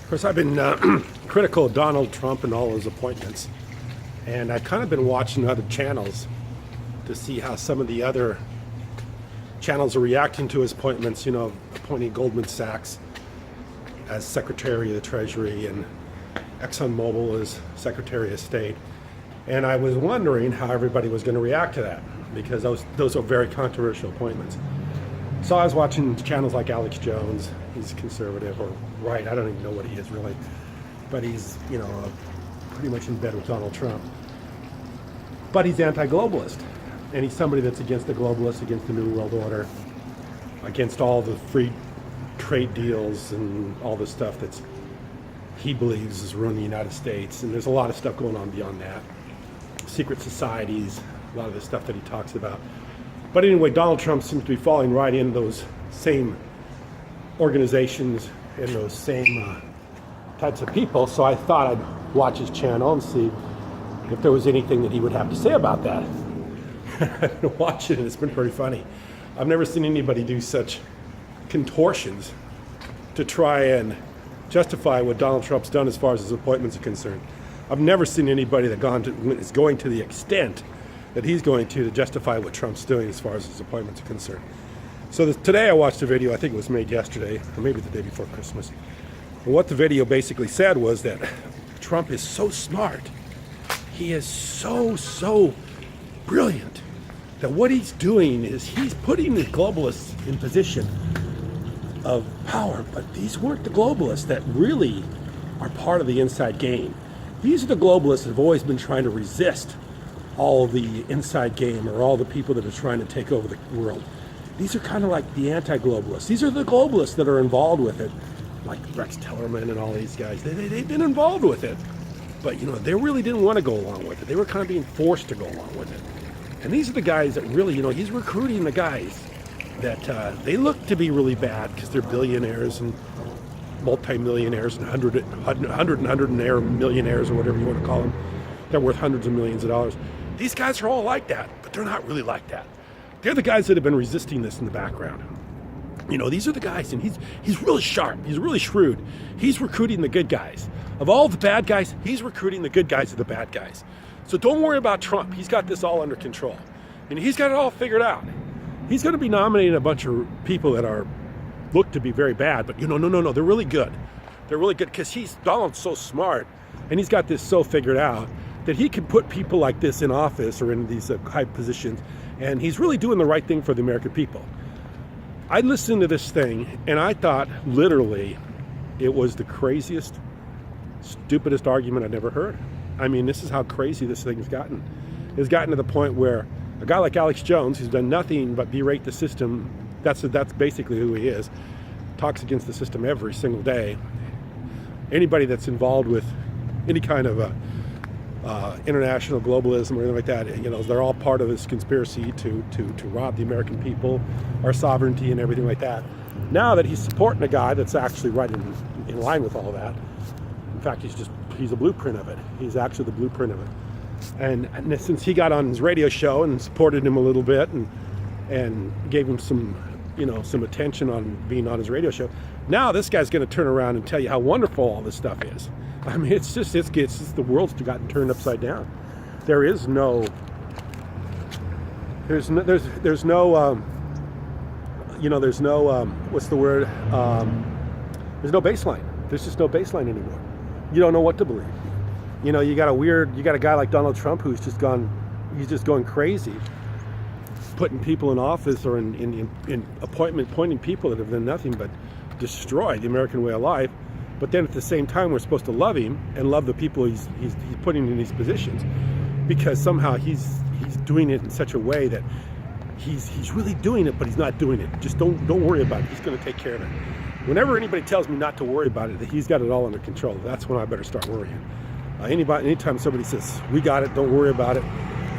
Of course, I've been critical of Donald Trump and all his appointments, and I've kind of been watching other channels to see how some of the other channels are reacting to his appointments, appointing Goldman Sachs as Secretary of the Treasury and ExxonMobil as Secretary of State. And I was wondering how everybody was going to react to that, because those are very controversial appointments. So I was watching channels like Alex Jones. He's conservative or right, I don't even know what he is really, but he's pretty much in bed with Donald Trump. But he's anti-globalist, and he's somebody that's against the globalists, against the New World Order, against all the free trade deals and all this stuff that's he believes has ruined the United States. And there's a lot of stuff going on beyond that. Secret societies, a lot of the stuff that he talks about. But anyway, Donald Trump seems to be falling right in those same organizations and those same types of people. So I thought I'd watch his channel and see if there was anything that he would have to say about that. I've been watching it, and it's been pretty funny. I've never seen anybody do such contortions to try and justify what Donald Trump's done as far as his appointments are concerned. I've never seen anybody that is going to the extent that he's going to justify what Trump's doing as far as his appointments are concerned. So today I watched a video, I think it was made yesterday, or maybe the day before Christmas. And what the video basically said was that Trump is so smart, he is so brilliant, that what he's doing is he's putting the globalists in position of power, but these weren't the globalists that really are part of the inside game. These are the globalists that have always been trying to resist all the inside game, or all the people that are trying to take over the world. These are kind of like the anti-globalists. These are the globalists that are involved with it, like Rex Tillerson and all these guys. They've been involved with it, but they really didn't want to go along with it. They were kind of being forced to go along with it. And these are the guys that really, he's recruiting the guys that they look to be really bad because they're billionaires and multimillionaires and hundred millionaires, or whatever you want to call them. They're worth hundreds of millions of dollars. These guys are all like that, but they're not really like that. They're the guys that have been resisting this in the background. These are the guys, and he's really sharp. He's really shrewd. He's recruiting the good guys. Of all the bad guys, he's recruiting the good guys of the bad guys. So don't worry about Trump. He's got this all under control. And he's got it all figured out. He's going to be nominating a bunch of people that look to be very bad, but no, they're really good. They're really good because Donald's so smart, and he's got this so figured out that he can put people like this in office or in these high positions, and he's really doing the right thing for the American people. I listened to this thing, and I thought literally it was the craziest, stupidest argument I'd ever heard. I mean, this is how crazy this thing's gotten. It's gotten to the point where a guy like Alex Jones, who's done nothing but berate the system, that's basically who he is, talks against the system every single day. Anybody that's involved with any kind of international globalism or anything like that, they're all part of this conspiracy to rob the American people, our sovereignty and everything like that. Now that he's supporting a guy that's actually right in line with all that, in fact, he's a blueprint of it. He's actually the blueprint of it. And since he got on his radio show and supported him a little bit and gave him some attention on being on his radio show, now this guy's going to turn around and tell you how wonderful all this stuff is. I mean, it's the world's gotten turned upside down. There's no what's the word? There's no baseline. There's just no baseline anymore. You don't know what to believe. You got a guy like Donald Trump who's just going crazy, putting people in office or in appointing people that have done nothing but destroy the American way of life. But then at the same time, we're supposed to love him and love the people he's putting in these positions, because somehow he's doing it in such a way that he's really doing it, but he's not doing it. Just don't worry about it. He's going to take care of it. Whenever anybody tells me not to worry about it, that he's got it all under control, that's when I better start worrying. Anytime somebody says, we got it, don't worry about it,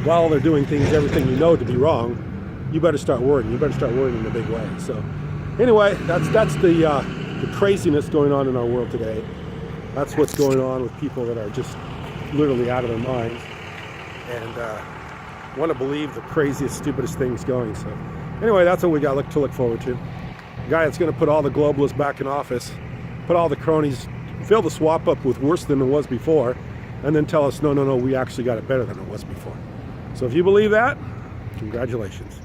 while they're doing everything to be wrong, you better start worrying. You better start worrying in a big way. So anyway, that's the craziness going on in our world today. That's what's going on with people that are just literally out of their minds and want to believe the craziest, stupidest things going. So anyway, that's what we got to look forward to. A guy that's going to put all the globalists back in office, put all the cronies fill the swap up with worse than it was before, and then tell us, no, we actually got it better than it was before. So if you believe that, congratulations.